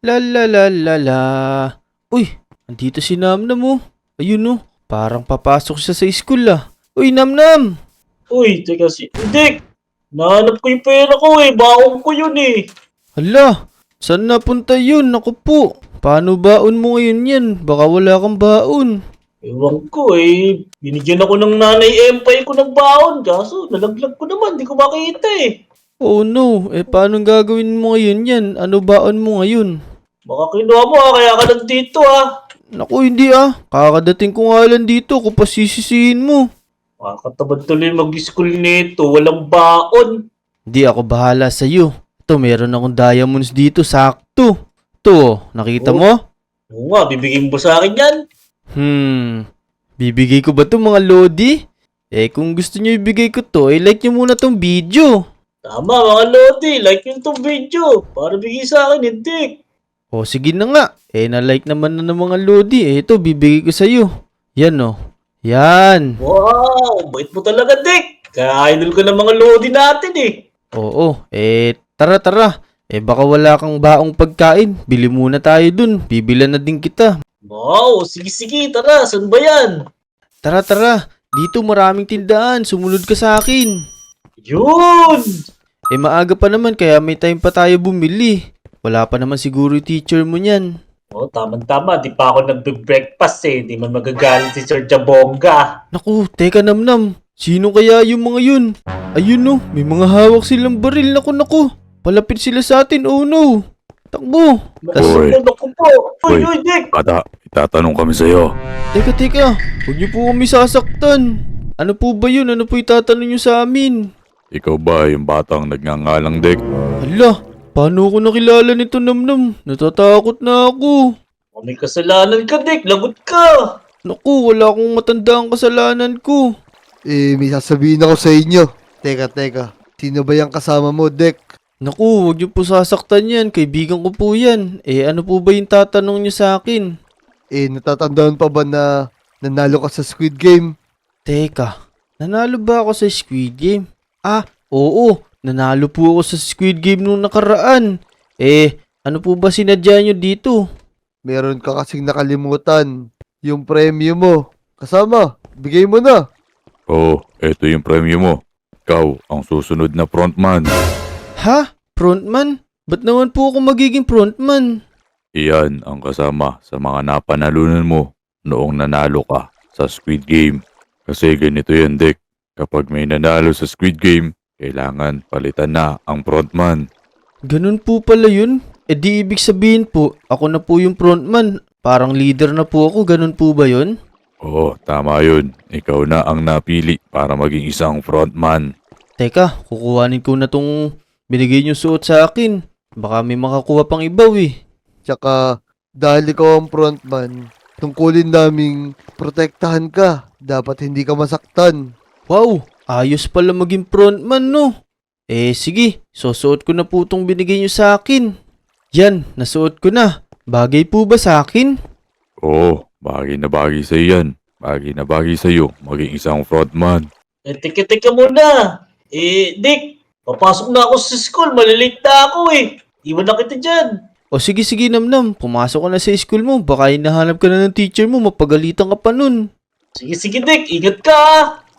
La la la la la. Uy, andito si Namnam oh. Ayun oh, parang papasok siya sa school ah. Uy, Namnam! Uy, teka Hindi! Nahanap ko yung pera ko eh. Baon ko yun eh. Hala, saan napunta yun? Naku po, paano baon mo ngayon yan? Baka wala kang baon. Ewan ko eh. Binigyan ako ng nanay empay ko ng baon. Kaso nalaglag ko naman. Di ko makita eh. Oh no, paano gagawin mo ngayon yan? Ano baon mo ngayon? Baka kinuha mo kaya ka nandito Naku, hindi ah. Kakadating ko nga lang dito, kung pasisisihin mo. Makakatamad tuloy mag-school nito. Walang baon. Hindi ako bahala sa'yo. Ito, meron akong diamonds dito, sakto. Ito, oh, nakita Oh, mo? oo nga, bibigyan mo sa akin yan. Hmm, bibigay ko ba to mga Lodi? Kung gusto nyo ibigay ko to, like nyo muna tong video. Tama mga Lodi. Like yung tong video. Para bigay sa akin, hindi. O sige na nga, na-like naman na ng mga Lodi. Ito, bibigay ko sa'yo. Yan oh. Yan. Wow! Bait mo talaga, Dick. Kaya idol ko ng mga Lodi natin eh. Oo, tara tara. Baka wala kang baong pagkain. Bili muna tayo dun. Bibilan na din kita. Wow! Sige, tara. Saan ba yan? Tara tara. Dito maraming tindahan. Sumunod ka sa akin. Yun! Maaga pa naman kaya may time pa tayo bumili. Wala pa naman siguro yung teacher mo niyan. Oh, tama-tama. Di pa ako nagbe-breakfast eh. Di man magagalit si Sir Jabonga. Naku, teka Namnam. Sino kaya yung mga yun? Ayun no, may mga hawak silang baril. Naku. Palapit sila sa atin. Oh no. Takbo. Uy. Nasusunod ako po. Uy, Uy. Dick! Bata, itatanong kami sa'yo. Teka. Huwag niyo po kami sasaktan. Ano po ba yun? Ano po itatanong niyo sa amin? Ikaw ba yung batang nagngangalang Dek? Hala, paano ako nakilala nito Namnam? Natatakot na ako. Oh, may kasalanan ka, Dick. Lagot ka. Naku, wala akong matandang kasalanan ko. May sasabihin ako sa inyo. Teka. Sino ba yung kasama mo, Dek? Naku, huwag niyo po sasaktan yan. Kaibigan ko po yan. Ano po ba yung tatanong niyo sa akin? Natatandaan pa ba na nanalo ka sa Squid Game? Teka, nanalo ba ako sa Squid Game? Oo. Nanalo po ako sa Squid Game nung nakaraan. Ano po ba sinadya nyo dito? Meron ka kasing nakalimutan. Yung premyo mo. Kasama, bigay mo na. Oo, eto yung premyo mo. Ikaw ang susunod na frontman. Ha? Frontman? Ba't naman po ako magiging frontman? Iyan ang kasama sa mga napanalunan mo noong nanalo ka sa Squid Game. Kasi ganito yan, Dek. Kapag may nanalo sa Squid Game, kailangan palitan na ang frontman. Ganun po pala yun? Di ibig sabihin po, ako na po yung frontman. Parang leader na po ako, ganun po ba yun? Oo, tama yun. Ikaw na ang napili para maging isang frontman. Teka, kukuhanin ko na tong binigay niyo suot sa akin. Baka may makakuha pang ibaw eh. Tsaka, dahil ikaw ang frontman, tungkulin naming protektahan ka. Dapat hindi ka masaktan. Wow, ayos pala maging frontman no. Sige, susuot ko na po itong binigay niyo sa akin. Yan, nasuot ko na. Bagay po ba sa akin? Oo, bagay na bagay sa'yo yan. Bagay na bagay sa'yo maging isang frontman. Teka muna. Dick, papasok na ako sa school. Malilate na ako eh. Iwan na kita dyan. O sige Namnam, pumasok ka na sa school mo. Baka hinahanap ka na ng teacher mo, mapagalitan ka pa nun. Sige, Dick. Ingat ka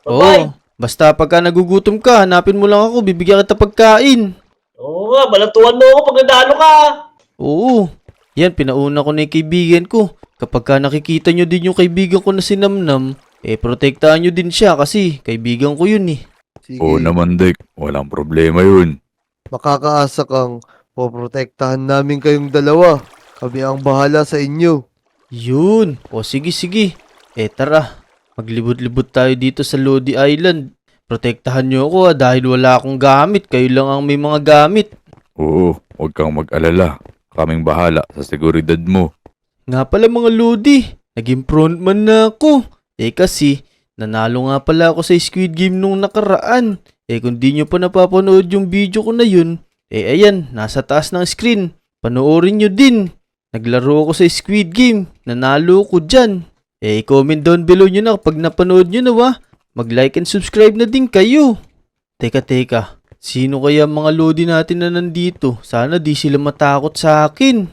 Bye-bye. Oo, basta pagka nagugutom ka, hanapin mo lang ako, bibigyan kita pagkain. Oo nga, balatuhan mo ako pag nanalo ka. Oo, yan, pinauna ko na yung kaibigan ko. Kapag ka nakikita nyo din yung kaibigan ko na si Namnam, protektahan nyo din siya kasi kaibigan ko yun eh. Sige, Oo naman, Dek. Walang problema yun. makakaasa kang poprotektahan namin kayong dalawa. Kami ang bahala sa inyo. Yun, o sige. Tara, maglibot-libot tayo dito sa Lodi Island. Protektahan nyo ako dahil wala akong gamit, kayo lang ang may mga gamit. Oo, huwag kang mag-alala. Kaming bahala sa seguridad mo. Nga pala mga Lodi, naging frontman na ako. Kasi, nanalo nga pala ako sa Squid Game nung nakaraan. Kung di nyo pa napapanood yung video ko na yun, ayan, nasa taas ng screen. Panoorin nyo din. Naglaro ako sa Squid Game. Nanalo ko dyan. Comment down below nyo na kapag napanood nyo na Mag-like and subscribe na din kayo. Teka. Sino kaya mga Lodi natin na nandito? Sana di sila matakot sa akin.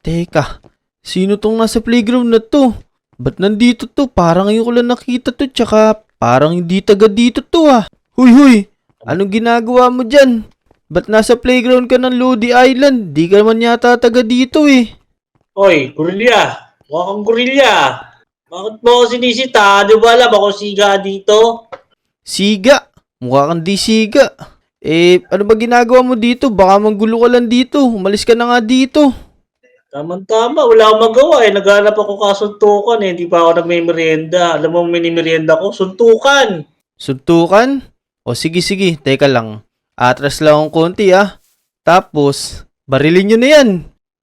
Teka, sino tong nasa playground na to? Ba't nandito to? Parang ngayon ko lang nakita to, tsaka parang hindi taga dito to ah. Huy! Anong ginagawa mo dyan? Ba't nasa playground ka ng Lodi Island? Di ka naman yata taga dito eh. Oy, gorilla. Mukha kang gorilla. Bakit mo ako sinisita? Di ba alam ako siga dito? Siga! Mukha kang di siga. Ano ba ginagawa mo dito? Baka manggulo ka lang dito. Umalis ka na nga dito. Tama-tama, wala akong magawa eh. Naghanap ako kasuntukan eh. Hindi pa ako nagme-merienda. Alam mo, mini-merienda ko, suntukan. Suntukan? O sige, teka lang. Atras lang akong konti ah. Tapos, barilin nyo na yan.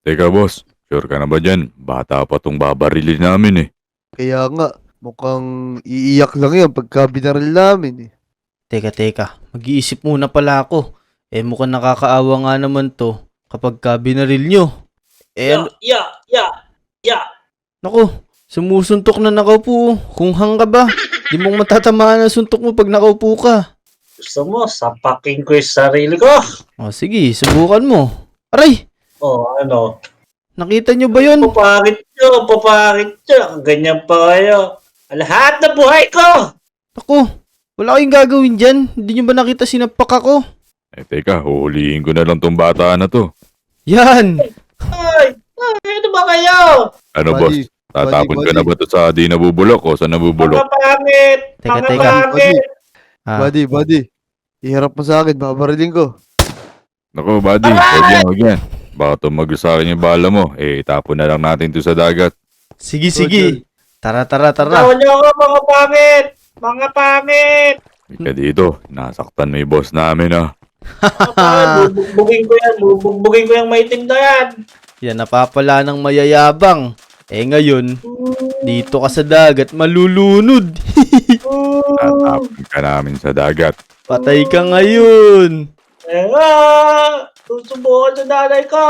Teka boss, sure ka na ba dyan? Bata pa tong babarilin namin eh. Kaya nga, mukhang iiyak lang yan pagka binaril namin eh. Teka. Mag-iisip muna pala ako. Mukhang nakakaawa nga naman to kapag ka binaril nyo. Ano? Ya. Naku, sumusuntok na nakaupo. Kung hang ka ba? Di mong matatamaan ang suntok mo pag nakaupo ka. Gusto mo, sapakin ko yung sarili ko. O sige, subukan mo. Aray! Oh, ano? Nakita nyo ba yun? Papakit nyo. Ganyan pa kayo. Lahat na buhay ko! Naku, wala kayong gagawin dyan. Hindi nyo ba nakita sinapak ako? Teka, huhulihin ko na lang tong bata na to. Yan! Ay, ano ba kayo? Ano boss, tatapon ka Buddy. na ba to sa di nabubulok o sa nabubulok? Mga pangit! Teka, Mga teka. pangit! Ah, Buddy, iharap mo sa akin, babarilin ko. Naku buddy, huwag yan. Baka tumagos sa akin yung bala mo, tapon na lang natin to sa dagat. sige. Tara. Tawag niyo ako, mga pangit! Mga pangit! Ika dito, nasaktan mo yung boss namin ah. Mga pangit, bubugbugin ko yung maitim na yan. Yan napapala ng mayayabang. Ngayon, dito ka sa dagat, malulunod. Tatapon ka namin sa dagat. Patay ka ngayon. Susubukan sa nanay ko!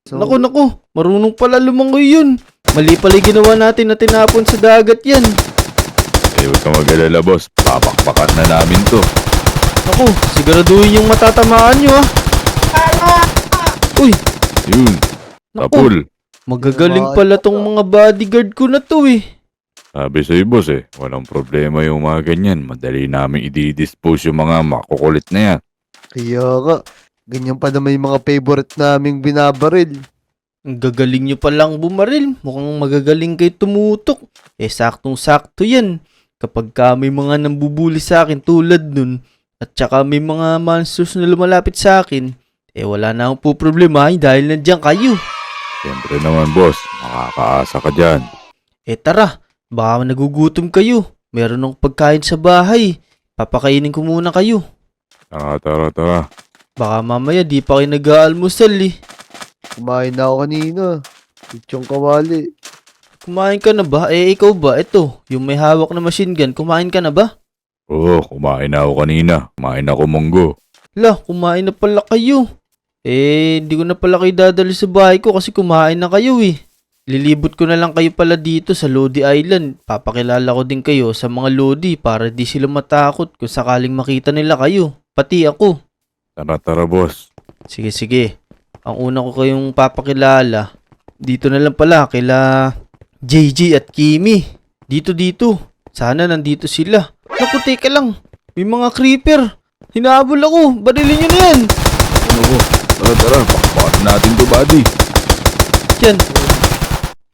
So, Naku, marunong pala lumangoy yun. Mali pala yung ginawa natin na tinapon sa dagat yan. Huwag kang mag-alala boss, papakpakan na namin to. Naku, siguraduhin yung matatamaan nyo ah. Uy, Yun, naku, tapul. magagaling pala tong mga bodyguard ko na to eh. Sabi sa'yo boss walang problema yung mga ganyan. Madali namin i-dispose yung mga makukulit na yan. kaya nga, ganyan pa naman yung mga favorite naming binabaril. Ang gagaling nyo palang bumaril. Mukhang magagaling kayo tumutok. Saktong-sakto yan. Kapag ka may mga nambubuli sa akin tulad nun, at saka may mga monsters na lumalapit sa akin, wala na akong poproblemahin dahil nandiyan kayo. Siyempre naman boss, makakaasa ka dyan. Tara, baka nagugutom kayo. Meron akong pagkain sa bahay. Papakainin ko muna kayo. Tara. Baka mamaya di pa kayo nag-aalmusal eh. Kumain na ako kanina. Lechong kawali. Kumain ka na ba? Ikaw ba? Ito, yung may hawak na machine gun, kumain ka na ba? Oo, kumain na ako kanina. Kumain ako munggo. Kumain na pala kayo. Hindi ko na pala kayo dadali sa bahay ko kasi kumain na kayo eh. Lilibot ko na lang kayo pala dito sa Lodi Island. Papakilala ko din kayo sa mga Lodi para di sila matakot kung sakaling makita nila kayo. Pati ako. Tara boss. Sige. Ang una ko kayong papakilala, dito na lang pala kila JJ at Kimi. Dito. Sana nandito sila. Naku, teka lang. May mga creeper. Hinahabol ako. Barilin nyo na yan. Tara. Pakpakan natin to buddy. Yan.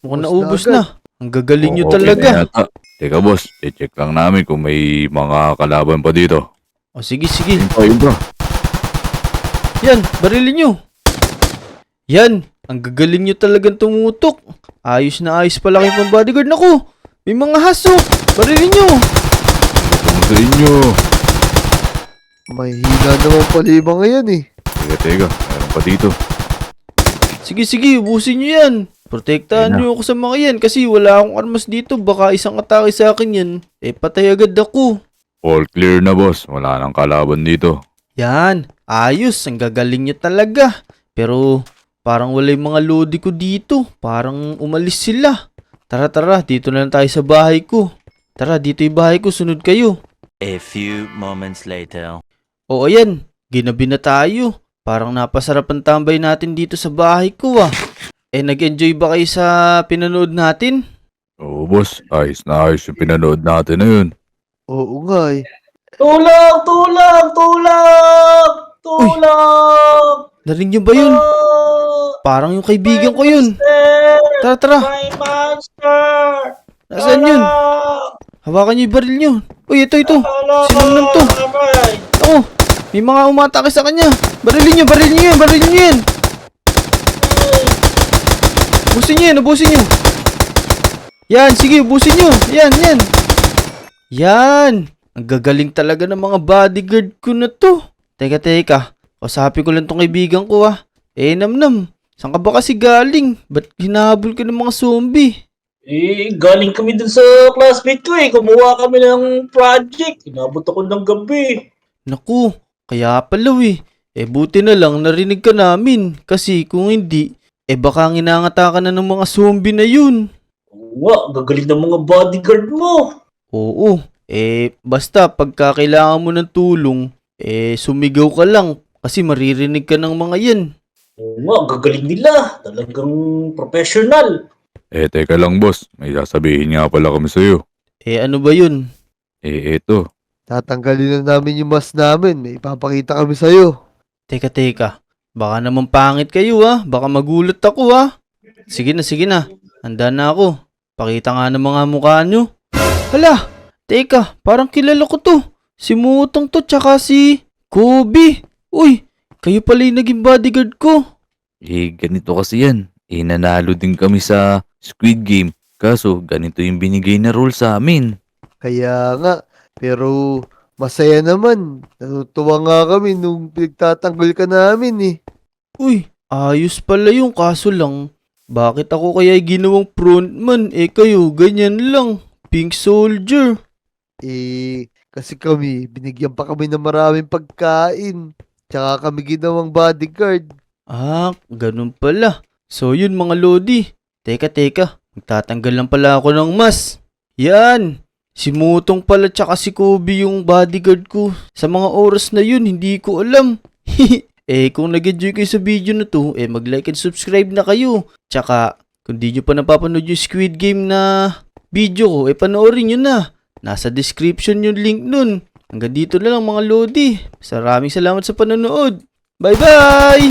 Mukhang naubos agad. na. Ang gagaling nyo Okay talaga. na yata. Teka boss, i-check lang namin kung may mga kalaban pa dito. O sige. Ayun pa. Yan, barilin nyo. Yan, ang gagaling nyo talagang tumutok. Ayos na ayos pala kayo pang bodyguard. Naku, may mga hasok. Barilin nyo. Ito mo sa inyo. May hina naman pala yung mga yan eh. Teka, meron pa dito. Sige, ubusin nyo yan. Protektahan Yan na. nyo ako sa mga yan kasi wala akong armas dito. Baka isang atake sa akin yan. Patay agad ako. All clear na boss, wala nang kalaban dito. Yan, ayos. Ang gagaling nyo talaga. Pero parang wala yung mga lodi ko dito. Parang umalis sila. Tara, dito na lang tayo sa bahay ko. Tara, dito yung bahay ko. Sunod kayo. A few moments later. O ayan, ginabi na tayo. Parang napasarap ang tambay natin dito sa bahay ko ah. nag-enjoy ba kayo sa pinanood natin? Oo boss, ayos na ayos yung pinanood natin na yun. Oo nga eh. Tulong! Tulong! Tulong! Tulong! Narinig niyo ba yun? Parang yung kaibigan ko yun. Tara, tara. My monster! Nasaan yun? Hawakan niyo yung baril niyo. Uy, ito. Sinamnam to. Ako, may mga umatake sa kanya. Barilin niyo yan. Ubusin niyo. Yan, sige, ubusin niyo. Yan. Yan. Ang gagaling talaga ng mga bodyguard ko na to. Teka. Kausapin ko lang tong kaibigan ko Namnam. Saan ka ba kasi galing? Ba't hinahabol ka ng mga zombie? Galing kami dun sa classmate ko Kumuha kami ng project. Inabot ako ng gabi. Naku, kaya pala buti na lang narinig ka namin. Kasi kung hindi, baka nginangata ka na ng mga zombie na yun. Gagaling ng mga bodyguard mo. Oo, basta pagka kailangan mo ng tulong, sumigaw ka lang. Kasi maririnig ka ng mga yan. Gagaling nila. Talagang professional. Teka lang boss, may sasabihin nga pala kami sa'yo. Ano ba yun? Eto, Tatanggalin na namin yung mask namin. May ipapakita kami sa'yo. Teka. Baka naman pangit kayo baka magulat ako Sige na. Handa na ako. Pakita nga ng mga mukha nyo. Hala, teka, parang kilala ko to. Si Mutong to tsaka si Kobe. Uy, kayo pala yung naging bodyguard ko. ganito kasi yan. Nanalo din kami sa Squid Game. Kaso, ganito yung binigay na role sa amin. Kaya nga. Pero masaya naman. Natutuwa nga kami nung pinagtatanggol ka namin Uy, ayos pala yung kaso lang. Bakit ako kaya ginawang frontman? Kayo, ganyan lang. Pink Soldier. Kasi kami, binigyan pa kami ng maraming pagkain. Tsaka kami ginawang bodyguard. Ganun pala. So yun mga Lodi. Teka. Magtatanggal lang pala ako ng mas. Yan. Si Mutong pala tsaka si Kobe yung bodyguard ko. Sa mga oras na yun, hindi ko alam. Kung nag-enjoy kayo sa video na to, mag-like and subscribe na kayo. Tsaka, kung di nyo pa napapanood yung Squid Game na video ko, panoorin nyo na. Nasa description yung link nun. Hanggang dito na lang mga Lodi. Maraming salamat sa panonood. Bye-bye!